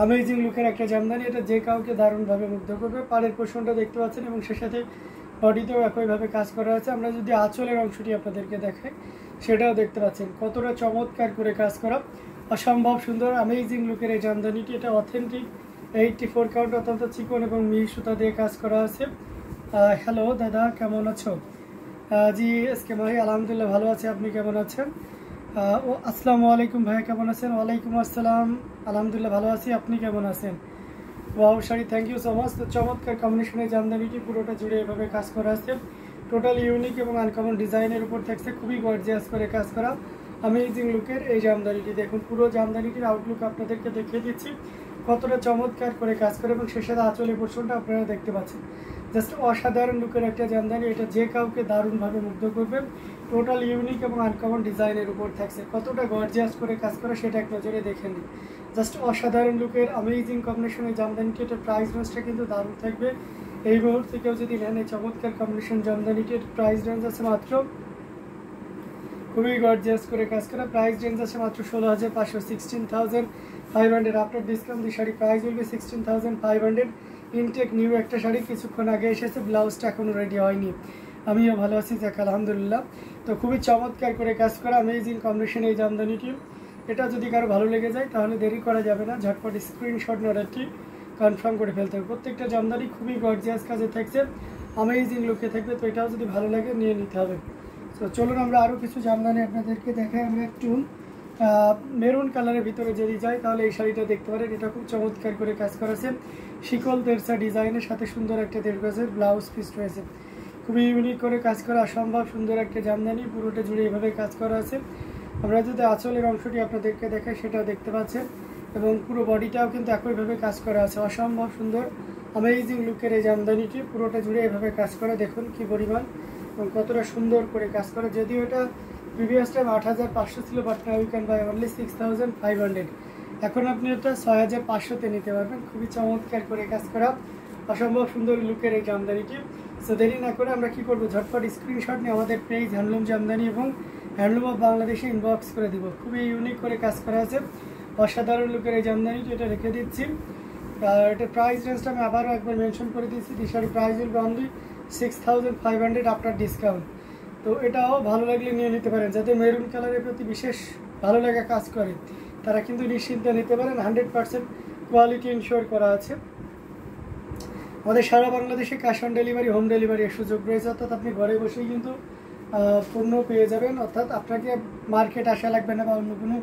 Amazing लुकेर एक जामदानी এটা যে কাউকে দারুণভাবে মুগ্ধ করবে। পাড়ের পোর্শনটা দেখতে পাচ্ছেন এবং সেই সাথে বডিতেও একইভাবে কাজ করা আছে। আমরা যদি আঁচলের অংশটি আপনাদেরকে দেখাই সেটাও দেখতে পাচ্ছেন কতটা চমৎকার করে কাজ করা, অসম্ভব সুন্দর अमेजिंग লুকের এই জামদানিটি। এটা অথেন্টিক 84 কাউন্ট অত্যন্ত চিকন এবং মিহি সুতা দিয়ে কাজ করা আছে। হ্যালো দাদা, কেমন আছো? জি এসকে ভাই, আলহামদুলিল্লাহ ভালো আছি, আপনি কেমন আছেন? আসসালামু আলাইকুম ভাইয়া, কেমন আছেন? ওয়ালাইকুম আসসালাম, আলহামদুলিল্লাহ ভালো আছি, আপনি কেমন আছেন? Wow sari, thank you so much. তো চমৎকার কম্বিনেশনের জামদানিটি পুরোটা জুড়ে এভাবে কাজ করা আছে। টোটাল ইউনিক এবং আনকমন ডিজাইনের উপর থাকছে খুবই গর্জিয়াস করে কাজ করা अमेजिंग লুকের এই জামদানিটি। দেখুন পুরো জামদানিটির আউটলুক আপনাদেরকে দেখিয়ে দিচ্ছি কতটা চমৎকার করে কাজ করে এবং সেই সাথে আঁচলের পোর্শনটা আপনারা দেখতে পাচ্ছেন। জাস্ট অসাধারণ লুকের একটা জামদানি, এটা যে কাউকে দারুণভাবে মুগ্ধ করবে। টোটাল ইউনিক এবং আনকমন ডিজাইনের উপর থাকছে, কতটা গর্জিয়াস করে কাজ করা সেটা এক নজরে দেখে নিন। জাস্ট অসাধারণ লুকের अमेजिंग কম্বিনেশনের জামদানিটি, এটা প্রাইস রেঞ্জটা কিন্তু দারুণ থাকবে। এই মুহূর্তে কেউ যদি নেন এই চমৎকার কম্বিনেশন জামদানিটি, প্রাইস রেঞ্জ আছে মাত্র, খুবই গর্জিয়াস করে কাজ করা, প্রাইস রেঞ্জ আছে মাত্র 16,500, 16,500 আফটার ডিসকাউন্ট। দি শাড়ি প্রাইস বলবে 16,500। ইনটেক নিউ একটা শাড়ি কিছুক্ষণ আগে এসেছে, ব্লাউজটা এখনও রেডি হয়নি। আমিও ভালো আছি, যাক আলহামদুলিল্লাহ। তো খুবই চমৎকার করে কাজ করা अमेजिंग কম্বিনেশন এই জামদানিটি। এটা যদি কারো ভালো লেগে যায় তাহলে দেরি করা যাবে না, ঝটপট স্ক্রিনশট অর্ডারটি কনফার্ম করে ফেলতে হবে। প্রত্যেকটা জামদানি খুবই গর্জিয়াস কাজে থাকছে, अमेजिंग লুকে থাকবে। তো এটাও যদি ভালো লাগে নিয়ে নিতে হবে। তো চলুন আমরা আরও কিছু জামদানি আপনাদেরকে দেখাই। আমরা একটু মেরুন কালারের ভিতরে যদি যাই তাহলে এই শাড়িটা দেখতে পারেন, এটা খুব চমৎকার করে কাজ করা আছে। শিকল তেরসা ডিজাইনের সাথে সুন্দর একটা 1.5 গজের ব্লাউজ পিস রয়েছে, খুবই ইউনিক করে কাজ করা, অসম্ভব সুন্দর একটা জামদানি, পুরোটা জুড়ে এভাবে কাজ করা আছে। আমরা যদি আঁচলের অংশটি আপনাদেরকে দেখাই সেটাও দেখতে পাচ্ছেন এবং পুরো বডিটাও কিন্তু একইভাবে কাজ করা আছে। অসম্ভব সুন্দর अमेजिंग লুকের এই জামদানিটি পুরোটা জুড়ে এভাবে কাজ করা, দেখুন কি পরিমাণ এবং কতটা সুন্দর করে কাজ করা। যদিও এটা প্রিভিয়াস টাইম 8,500 ছিল, but now you can buy only 6,500। এখন আপনি এটা 6,500-তে নিতে পারবেন। খুবই চমৎকার করে কাজ করা, অসম্ভব সুন্দর লুকের এই জামদানিটি। সো দেরি না করে আমরা কি করব, ঝটপট স্ক্রিনশট নিয়ে আমাদের পেজ হ্যান্ডলুম জামদানি এবং হ্যান্ডলুম অফ বাংলাদেশে ইনবক্স করে দিব। খুবই ইউনিক করে কাজ করা আছে, অসাধারণ লুকের এই জামদানিটি, এটা রেখে দিচ্ছি। এটার প্রাইস রেঞ্জটা আমি আবারও একবার মেনশন করে দিচ্ছি। T shirt price will be only 6,500 after discount. তো এটাও ভালো লাগলে নিয়ে নিতে পারেন। যাদের মেরুন কালারের প্রতি বিশেষ ভালো লাগা কাজ করে তারা কিন্তু নিশ্চিন্তে নিতে পারেন, 100% কোয়ালিটি ইনশিওর করা আছে। আমাদের সারা বাংলাদেশে ক্যাশ অন ডেলিভারি, হোম ডেলিভারির সুযোগ রয়েছে, অর্থাৎ আপনি ঘরে বসেই কিন্তু পণ্য পেয়ে যাবেন। অর্থাৎ আপনাকে মার্কেট আসা লাগবে না বা অন্য কোনো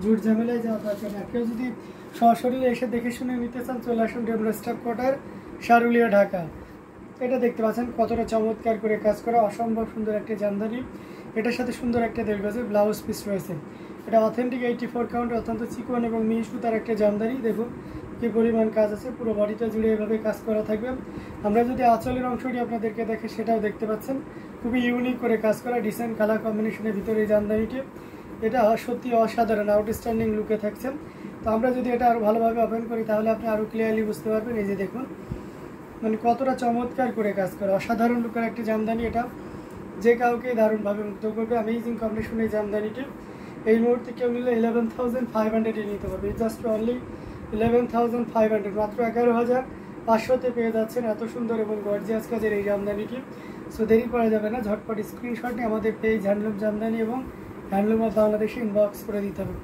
ঝুট ঝামেলায় যাওয়া দরকার না। কেউ যদি সরাসরি এসে দেখে শুনে নিতে চান চলে আসুন ডেমরা স্টাফ কোয়ার্টার, শারুলিয়া, ঢাকা। এটা দেখতে পাচ্ছেন কতটা চমৎকার করে কাজ করা, অসম্ভব সুন্দর একটা জামদানি। এটার সাথে সুন্দর একটা 1.5 গজের ব্লাউজ পিস রয়েছে। এটা অথেন্টিক 84 কাউন্ট অত্যন্ত চিকন এবং মিহি সুতার একটা জামদানি। দেখুন কি পরিমাণ কাজ আছে, পুরো বডিটা জুড়ে এভাবে কাজ করা থাকবে। আমরা যদি আঁচলের অংশটি আপনাদেরকে দেখে সেটাও দেখতে পাচ্ছেন, খুবই ইউনিক করে কাজ করা, ডিসেন্ট কালার কম্বিনেশনের ভিতরে এই জামদানিটি। এটা সত্যি অসাধারণ আউটস্ট্যান্ডিং লুকে থাকছে। তো আমরা যদি এটা আরও ভালোভাবে ওপেন করি তাহলে আপনি আরও ক্লিয়ারলি বুঝতে পারবেন। এই যে দেখুন মানে কতটা চমৎকার করে কাজ করে, অসাধারণ লুকের একটা জামদানি। এটা যে কাউকে দারুণভাবে মুগ্ধ করবে। अमेजिंग কম্বিনেশন এই জামদানিটি এই মুহূর্তে কেউ নিলে 11,500-এ নিতে পারবে। জাস্ট অনলি 11,500, মাত্র 11,500-তে পেয়ে যাচ্ছেন এত সুন্দর এবং গর্জিয়াস কাজের এই জামদানিটি। সো দেরি করা যাবে না, ঝটপট স্ক্রিনশট নিয়ে আমাদের পেজ হ্যান্ডলুম জামদানি এবং হ্যান্ডলুম অফ বাংলাদেশে ইনবক্স করে দিতে হবে।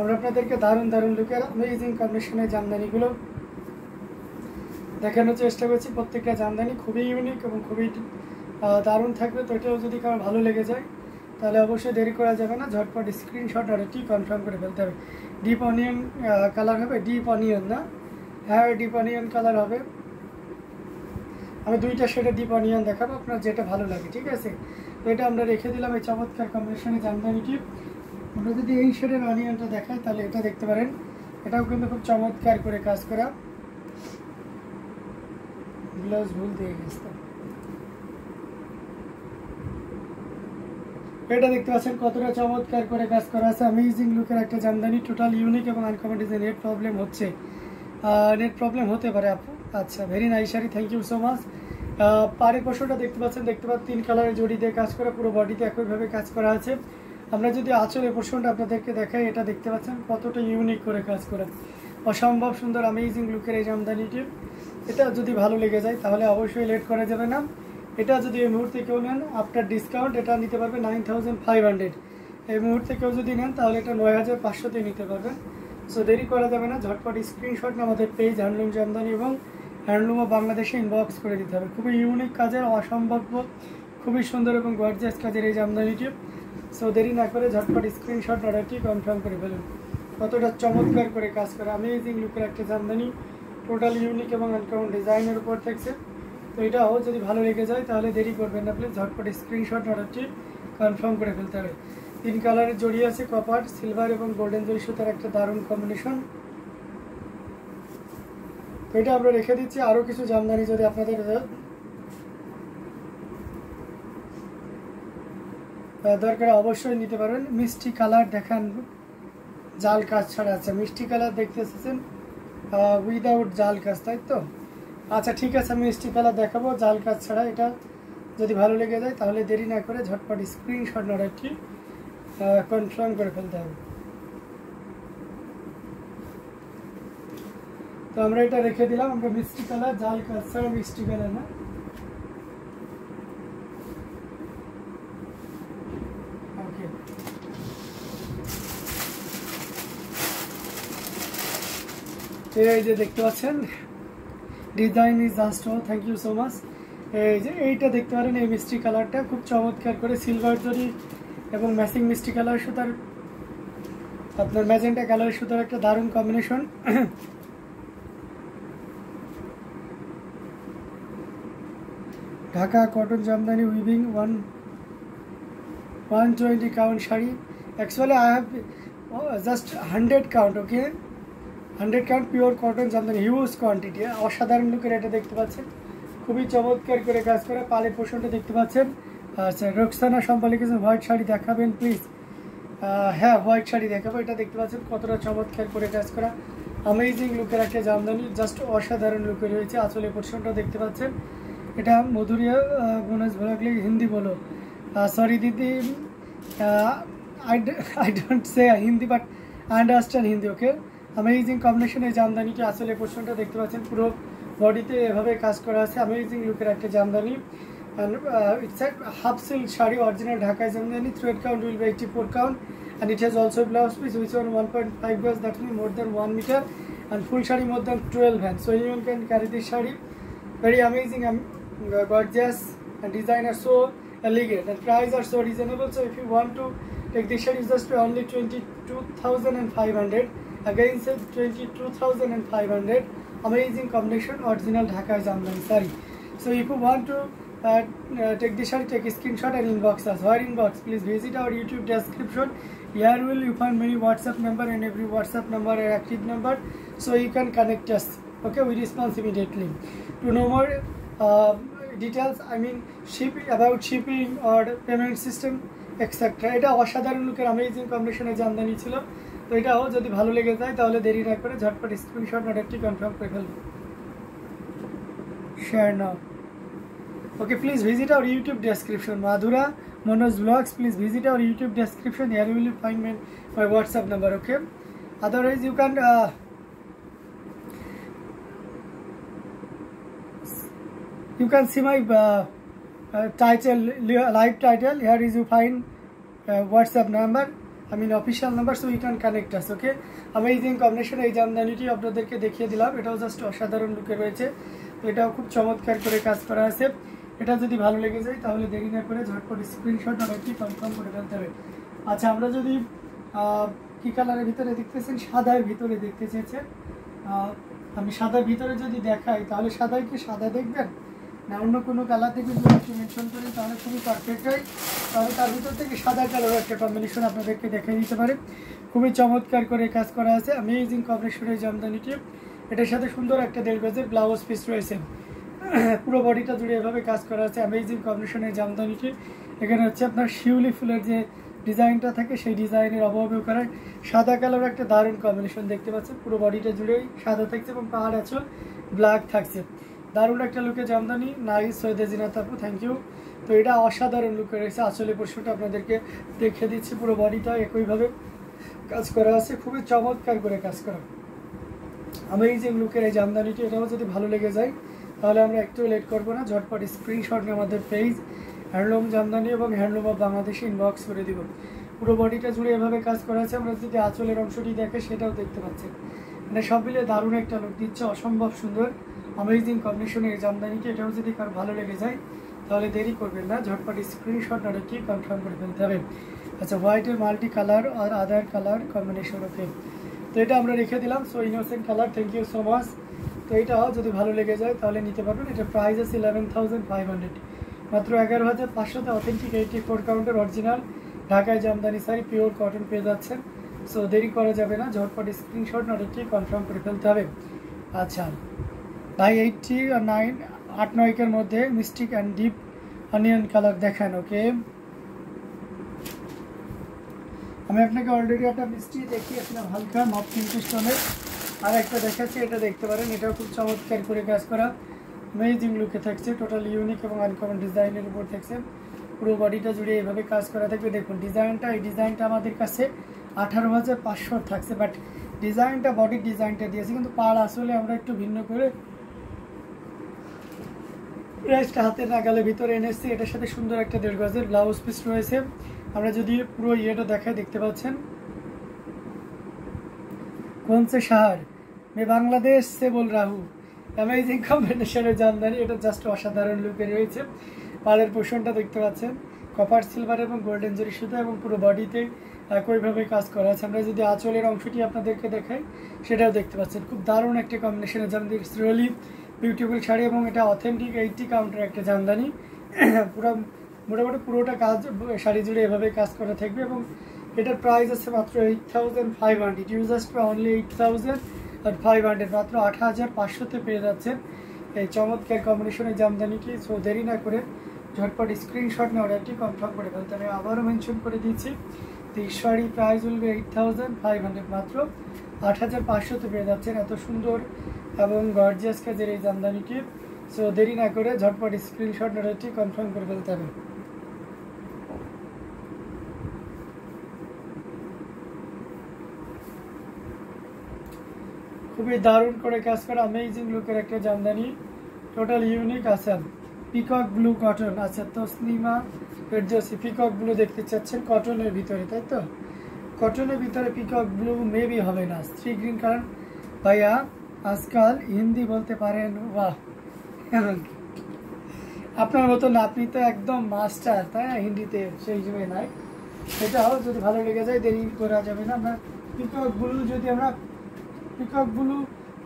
আমরা আপনাদেরকে দারুণ দারুণ লুকের अमेजिंग কম্বিনেশনের জামদানিগুলো দেখানোর চেষ্টা করছি। প্রত্যেকটা জামদানি খুবই ইউনিক এবং খুবই দারুণ থাকবে। তো এটাও যদি কারো ভালো লেগে যায় তাহলে অবশ্যই দেরি করা যাবে না, ঝটপট স্ক্রিনশট অর্ডারটি কনফার্ম করে ফেলতে হবে। ডিপ অনিয়ন কালার হবে, ডিপ অনিয়ন না, হ্যাঁ ডিপ অনিয়ন কালার হবে। আমি দুইটা শেডে ডিপ অনিয়ন দেখাবো, আপনার যেটা ভালো লাগে, ঠিক আছে? তো এটা আমরা রেখে দিলাম এই চমৎকার কম্বিনেশনে জামদানিটি। আমরা যদি এই শেডের অনিয়নটা দেখাই তাহলে এটা দেখতে পারেন, এটাও কিন্তু খুব চমৎকার করে কাজ করা। ব্লাউজ ভুল দিয়ে গেছে, এটা দেখতে পাচ্ছেন কতটা চমৎকার করে কাজ করা আছে। अमेजिंग লুকের একটা জামদানি, টোটাল ইউনিক এবং আনকমন ডিজাইন। নেট প্রবলেম হচ্ছে, নেট প্রবলেম হতে পারে আপু। আচ্ছা, very nice sari, thank you so much. পাড়ের পোর্শনটা দেখতে পাচ্ছেন 3 কালারের জড়ি দিয়ে কাজ করা, পুরো বডিতে একইভাবে কাজ করা আছে। আমরা যদি আঁচলের পোর্শনটা আপনাদেরকে দেখাই, এটা দেখতে পাচ্ছেন কতটা ইউনিক করে কাজ করা। অসম্ভব সুন্দর অ্যামেজিং লুকের এই জামদানিটি। এটা যদি ভালো লেগে যায় তাহলে অবশ্যই লেট করা যাবে না। এটা যদি এই মুহূর্তে কেউ নেন আফটার ডিসকাউন্ট এটা নিতে পারবে 9500। এই মুহূর্তে কেউ যদি নেন তাহলে এটা 9500-তে নিতে পারবেন। সো দেরি করা যাবে না, ঝটপট স্ক্রিনশট নিয়ে আমাদের পেজ হ্যান্ডলুম জামদানি এবং হ্যান্ডলুম অফ বাংলাদেশে ইনবক্স করে দিতে হবে। খুবই ইউনিক কাজের, অসম্ভব খুবই সুন্দর এবং গর্জিয়াস কাজের এই জামদানিটি। সো দেরি না করে ঝটপট স্ক্রিনশট অর্ডারটি কনফার্ম করে ফেলুন। কতটা চমৎকার করে কাজ করে অ্যামেজিং লুকের একটা জামদানি, টোটাল ইউনিক এবং আনকমন ডিজাইনের উপর থাকছে। তো এটাও যদি ভালো লেগে যায় তাহলে দেরি করবেন না, প্লিজ ঝটপট স্ক্রিনশট অর্ডারটি কনফার্ম করে ফেলতে হবে। 3 কালারের জড়ি আছে, কপার, সিলভার এবং গোল্ডেন জরি সুতার একটা দারুণ কম্বিনেশন। তো এটা আমরা রেখে দিচ্ছি। আরও কিছু জামদানি যদি আপনাদের দরকার অবশ্যই নিতে পারবেন। মিষ্টি কালার দেখান, জাল কাজ ছাড়া আছে। মিষ্টি কালার দেখতে এসেছেন উইদাউট জাল কাজ, তাই তো? আচ্ছা ঠিক আছে, আমি মিষ্টি কালার দেখাবো জাল কাজ ছাড়া। এটা যদি ভালো লেগে যায় তাহলে দেরি না করে ঝটপট স্ক্রিনশট অর্ডারটি কনফার্ম করে ফেলতে হবে। তো আমরা এটা রেখে দিলাম। আমরা মিষ্টি কালার, জাল কাজ ছাড়া মিষ্টি কালার না। ওকে, এই যে দেখতে পাচ্ছেন design is just oh, thank you so much. এই যে এইটা দেখতে পারেন, এই মিষ্টি কালারটা খুব চমৎকার করে সিলভার জরি এবং ম্যাচিং মিষ্টি কালার সুতার, আপনার ম্যাজেন্টা কালারের সুতার একটা দারুণ combination. Dhaka cotton Jamdani weaving 120 count sari. Actually I have just 100 count. Okay, 100 count pure cotton Jamdani, huge quantity, অসাধারণ লুকের এটা দেখতে পাচ্ছেন। খুবই চমৎকার করে কাজ করে। পালের পোর্শনটা দেখতে পাচ্ছেন। আচ্ছা, রোকসানা সম্পা লিখেছেন হোয়াইট শাড়ি দেখাবেন প্লিজ। হ্যাঁ, হোয়াইট শাড়ি দেখাবো। এটা দেখতে পাচ্ছেন কতটা চমৎকার করে কাজ করা অ্যামেজিং লুকের একটা জামদানি, জাস্ট অসাধারণ লুকে রয়েছে। আঁচলের পোর্শনটা দেখতে পাচ্ছেন। এটা মধুরিয়া গুনাজ ভোলাগলি হিন্দি বলো। সরি দিদি, I don't say Hindi but I understand Hindi. Okay, amazing combination এই জামদানিটি। আঁচলের পোর্শনটা দেখতে পাচ্ছেন পুরো বডিতে এভাবে কাজ করা আছে। অ্যামেজিং লুকের একটা Jamdani. And it's a half silk shari, original Dhaka Jamdani. Thread count will be 84 count, and it has also blouse piece which is 1.5 gauge, that means more than 1 meter, and full shari more than 12 hands. So anyone can carry this shari. Very amazing and gorgeous, and design are so elegant, and price are so reasonable. So if you want to take this shari, it's just only 22,500. Again said 22,500. Amazing combination, original Dhaka Jamdani sari. So if you want to take this shari, take a screenshot and inbox us. Where inbox? Please visit our YouTube description. Here will you find many WhatsApp number, and every WhatsApp number an active number, so you can connect us. Okay, we respond immediately. To know more details, I mean about shipping or payment system etc. এটা অসাধারণ লুকের amazing কম্বিনেশনের জামদানি ছিল। তো এটাও যদি ভালো লেগে যায় তাহলে দেরি না করে ঝটপট স্ক্রিনশট অর্ডারটি কনফার্ম করে ফেলুন। Share now. Okay, please visit our YouTube description. Madhura Manoj Vlogs, please visit our YouTube description. Here you will find my WhatsApp number. Okay, otherwise you can see my title, live title. Here is you find WhatsApp number, I mean official number, so you can connect us. Okay, amazing combination এই জামদানিটি আপনাদেরকে দেখিয়ে দিলাম। এটাও just অসাধারণ লুকে রয়েছে। তো এটাও খুব চমৎকার করে কাজ করা আছে। এটা যদি ভালো লেগে যায় তাহলে দেরি না করে ঝটপট স্ক্রিনশট অর্ডারটি কনফার্ম করে ফেলতে হবে। আচ্ছা, আমরা যদি কি কালারের ভিতরে দেখতেছেন, সাদার ভিতরে দেখতে চেয়েছেন। আমি সাদার ভিতরে যদি দেখাই তাহলে সাদায় কি সাদা দেখবেন না অন্য কোনো কালার থেকে যদি একটু মেনশন করি তাহলে খুবই পারফেক্ট হয়। তাহলে তার ভিতর থেকে সাদা কালারের একটা কম্বিনেশন আপনাদেরকে দেখিয়ে দিতে পারে। খুবই চমৎকার করে কাজ করা আছে অ্যামেজিং কম্বিনেশনের জামদানিটি। এটার সাথে সুন্দর একটা 1.5 গজের ব্লাউজ পিস রয়েছে। পুরো বডিটা জুড়ে এভাবে কাজ করা আছে অ্যামেজিং কম্বিনেশনের জামদানিটি। এখানে হচ্ছে আপনার শিউলি ফুলের যে ডিজাইনটা থাকে সেই ডিজাইনের অভাবেও করায় সাদা কালার একটা দারুণ কম্বিনেশন দেখতে পাচ্ছেন। পুরো বডিটা জুড়েই সাদা থাকছে এবং পাহাড় আঁচল ব্ল্যাক থাকছে। দারুণ একটা লুকে জামদানি। নাইস সৈয়দে জিনাত আপু, থ্যাংক ইউ। তো এটা অসাধারণ লুকে রয়েছে। আঁচলের পোর্শনটা আপনাদেরকে দেখিয়ে দিচ্ছি। পুরো বডিটা একইভাবে কাজ করা আছে, খুবই চমৎকার করে কাজ করা। অ্যামেজিং লুকের এই জামদানিটি, এটাও যদি ভালো লেগে যায় তাহলে আমরা একটু লেট করবো না, ঝটপট স্ক্রিনশট নিয়ে আমাদের পেজ হ্যান্ডলুম জামদানি এবং হ্যান্ডলুম অফ বাংলাদেশে ইনবক্স করে দিব। পুরো বডিটা জুড়ে এভাবে কাজ করা আছে। আমরা যদি আঁচলের অংশটি দেখে সেটাও দেখতে পাচ্ছেন, মানে সব মিলে দারুণ একটা লুক দিচ্ছে, অসম্ভব সুন্দর অ্যামেজিং কম্বিনেশনের এই জামদানিটি। এটাও যদি কার ভালো লেগে যায় তাহলে দেরি করবেন না, ঝটপট স্ক্রিনশট না রেখে কনফার্ম করে ফেলতে হবে। আচ্ছা, হোয়াইটের মাল্টি কালার আর আদার কালার কম্বিনেশন, ওকে। তো এটা আমরা রেখে দিলাম, so innocent colour, thank you so much. তো এটাও যদি ভালো লেগে যায় তাহলে নিতে পারবেন। এটা প্রাইস আছে 11,500, মাত্র 11,500-তে অথেন্টিক 84 কাউন্টের অরিজিনাল ঢাকায় জামদানি শাড়ি পিওর কটন পেয়ে যাচ্ছেন। সো দেরি করা যাবে না, ঝটপট স্ক্রিনশট না রেখে কনফার্ম করে ফেলতে হবে। আচ্ছা ভাই, 89 8-9 মধ্যে mystic and deep onion colour দেখান, ওকে। আমি আপনাকে অলরেডি একটা মিষ্টি দেখিয়েছিলাম হালকা মপ পিঙ্ক স্টোনের, আর একটা দেখাচ্ছি, এটা দেখতে পারেন। এটাও খুব চমৎকার করে কাজ করা অ্যামেজিং লুকে থাকছে, টোটাল ইউনিক এবং আনকমন ডিজাইনের উপর থাকছে। পুরো বডিটা জুড়ে এভাবে কাজ করা থাকবে। দেখুন ডিজাইনটা, এই ডিজাইনটা আমাদের কাছে 18,500 থাকছে, বাট ডিজাইনটা বডির ডিজাইনটা দিয়েছে, কিন্তু পাড় আসলে আমরা একটু ভিন্ন করে প্রাইসটা হাতের নাগালের ভিতরে এনেছি। এটার সাথে সুন্দর একটা 1.5 গজের ব্লাউজ পিস রয়েছে। আমরা যদি পুরো ইয়েটা দেখাই, দেখতে পাচ্ছেন কোন সে শহর মে বাংলাদেশ সে বল রাহু, অ্যামেজিং কম্বিনেশনের জামদানি। এটা জাস্ট অসাধারণ লুকে রয়েছে। পাড়ের পোর্শনটা দেখতে পাচ্ছেন কপার সিলভার এবং গোল্ডেন জরি সুতা, এবং পুরো বডিতে একইভাবে কাজ করা আছে। আমরা যদি আঁচলের অংশটি আপনাদেরকে দেখাই সেটাও দেখতে পাচ্ছেন, খুব দারুণ একটা কম্বিনেশনের জামদানি, রিয়েলি বিউটিফুল শাড়ি, এবং এটা অথেন্টিক 80 কাউন্টের একটা জামদানি। পুরো মোটামুটি পুরোটা কাজ শাড়ি জুড়ে এভাবে কাজ করা থাকবে, এবং এটার প্রাইস আছে মাত্র 8,500। ইউ জাস্ট অনলি 8,500, মাত্র 8,500-তে পেয়ে যাচ্ছেন এই চমৎকার কম্বিনেশনের জামদানিটি। সো দেরি না করে ঝটপট স্ক্রিনশট নিয়ে অর্ডারটি কনফার্ম করে ফেলতে আমি আবারও মেনশন করে দিচ্ছি। তো এই শাড়ি প্রাইস উইল 8,500, মাত্র 8,500-তে পেয়ে যাচ্ছেন এত সুন্দর এবং গর্জিয়াস কাজের এই জামদানিটি। সো দেরি না করে ঝটপট স্ক্রিনশট নিয়ে অর্ডারটি কনফার্ম করে ফেলতে হবে। খুবই দারুণ করে কাজ করা অ্যামেজিং লুকের একটা জামদানি, টোটাল ইউনিক আছে। পিকক ব্লু কটন, আচ্ছা তসলিমা ফেরদৌসি, পিকক ব্লু দেখতে চাচ্ছেন কটনের ভিতরে, তাই তো? কটনের ভিতরে পিকক ব্লু মেবি হবে না, স্ত্রী গ্রিন কালার। ভাইয়া আজকাল হিন্দি বলতে পারেন, বাহ, আপনার মতো না, আপনি তো একদম মাস্টার, তাই না হিন্দিতে, সেই জন্য নাই। সেটাও যদি ভালো লেগে যায় দেরি করা যাবে না। আমরা পিকক ব্লু, যদি আমরা পিকক ব্লু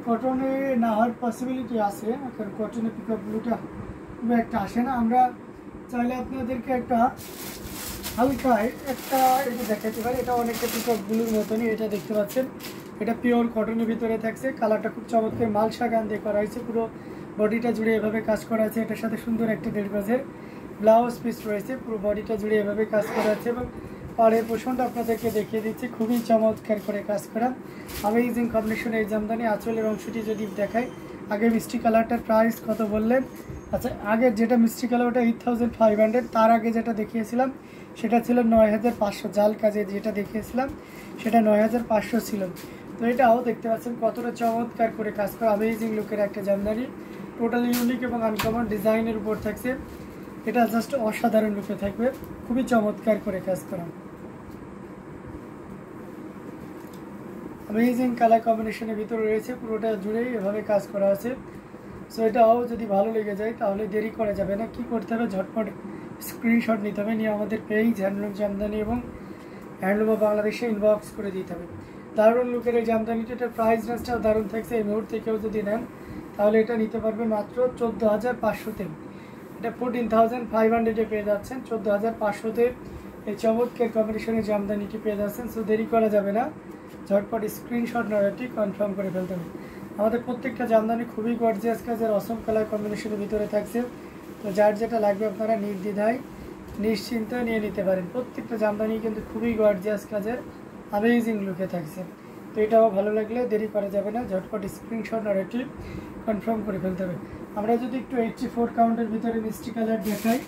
কটনে না হওয়ার পসিবিলিটি আছে, কারণ কটনে পিকক ব্লুটা খুব একটা আসে না। আমরা চাইলে আপনাদেরকে একটা হালকা একটা এটা দেখাতে পারি, এটা অনেকটা পিকক ব্লুর মতনই, এটা দেখতে পাচ্ছেন। এটা পিওর কটনের ভিতরে থাকছে, কালারটা খুব চমৎকার মালসা গান দিয়ে করা হয়েছে, পুরো বডিটা জুড়ে এভাবে কাজ করা আছে। এটার সাথে সুন্দর একটা 1.5 গজের ব্লাউজ পিস রয়েছে, পুরো বডিটা জুড়ে এভাবে কাজ করা আছে, এবং পাড়ের পোষণটা আপনাদেরকে দেখিয়ে দিচ্ছি, খুবই চমৎকার করে কাজ করা অ্যামেজিং কম্বিনেশন এই জামদানি। আঁচলের অংশটি যদি দেখাই, আগে মিষ্টি কালারটার প্রাইস কত বললেন? আচ্ছা, আগের যেটা মিষ্টি কালার ওটা 8,500, তার আগে যেটা দেখিয়েছিলাম সেটা ছিল 9,500, জাল কাজে যেটা দেখিয়েছিলাম সেটা 9,500 ছিল। তো এটাও দেখতে পাচ্ছেন কতটা চমৎকার করে কাজ করা অ্যামেজিং লুকের একটা জামদানি, টোটালি ইউনিক এবং আনকমন ডিজাইনের উপর থাকছে। এটা জাস্ট অসাধারণ লুকে থাকবে, খুবই চমৎকার করে কাজ করা অ্যামেজিং কালার কম্বিনেশনের ভিতরে রয়েছে, পুরোটা জুড়েই এভাবে কাজ করা আছে। সো এটাও যদি ভালো লেগে যায় তাহলে দেরি করা যাবে না, কি করতে হবে, ঝটপট স্ক্রিনশট নিতে হবে, নিয়ে আমাদের পেজ হ্যান্ডলুম জামদানি এবং হ্যান্ডলুম অফ বাংলাদেশে ইনবক্স করে দিতে হবে। দারুণ লুকের এই জামদানিটা, এটার প্রাইস রেঞ্জটাও দারুণ থাকছে। এই মুহূর্তে কেউ যদি নেন তাহলে এটা নিতে পারবেন মাত্র 14,500-তে। এটা 14,500-এ পেয়ে যাচ্ছেন, 14,500-তে এই চমৎকার কম্বিনেশনের জামদানিটি পেয়ে যাচ্ছেন। সো দেরি করা যাবে না, ঝটপট স্ক্রিনশট নেওয়াটি কনফার্ম করে ফেলতে হবে। আমাদের প্রত্যেকটা জামদানি খুবই গর্জিয়াস কাজের অসম কালার কম্বিনেশনের ভিতরে থাকছে। তো যার যেটা লাগবে আপনারা নির্দ্বিধায় নিশ্চিন্তে নিয়ে নিতে পারেন। প্রত্যেকটা জামদানি কিন্তু খুবই গর্জিয়াস কাজের অ্যামেজিং লুকে থাকছে। তো এটাও ভালো লাগলে দেরি করা যাবে না, ঝটপট স্ক্রিনশট নেওয়াটি কনফার্ম করে ফেলতে হবে। আমরা যদি একটু 84 কাউন্টের ভিতরে মিষ্টি কালার দেখাই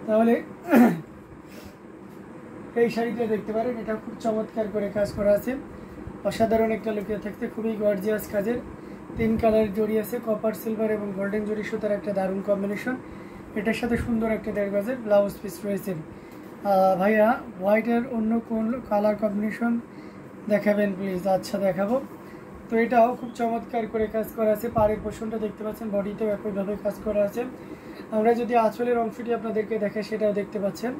তাহলে এই শাড়িটা দেখতে পারেন, এটা খুব চমৎকার করে কাজ করা আছে। অসাধারণ একটা লুকিয়ে থাকতে খুবই গর্জিয়াস কাজের 3 কালার জড়ি আছে, কপার সিলভার এবং গোল্ডেন জড়ি সুতার একটা দারুণ কম্বিনেশন। এটার সাথে সুন্দর একটা 1.5 গজের ব্লাউজ পিস রয়েছে। ভাইয়া হোয়াইটের অন্য কোন কালার কম্বিনেশন দেখাবেন প্লিজ? আচ্ছা দেখাবো। তো এটাও খুব চমৎকার করে কাজ করা আছে, পাড়ের পোর্শনটা দেখতে পাচ্ছেন, বডিতেও একইভাবে কাজ করা আছে। আমরা যদি আঁচলের অংশটি আপনাদেরকে দেখাই সেটাও দেখতে পাচ্ছেন।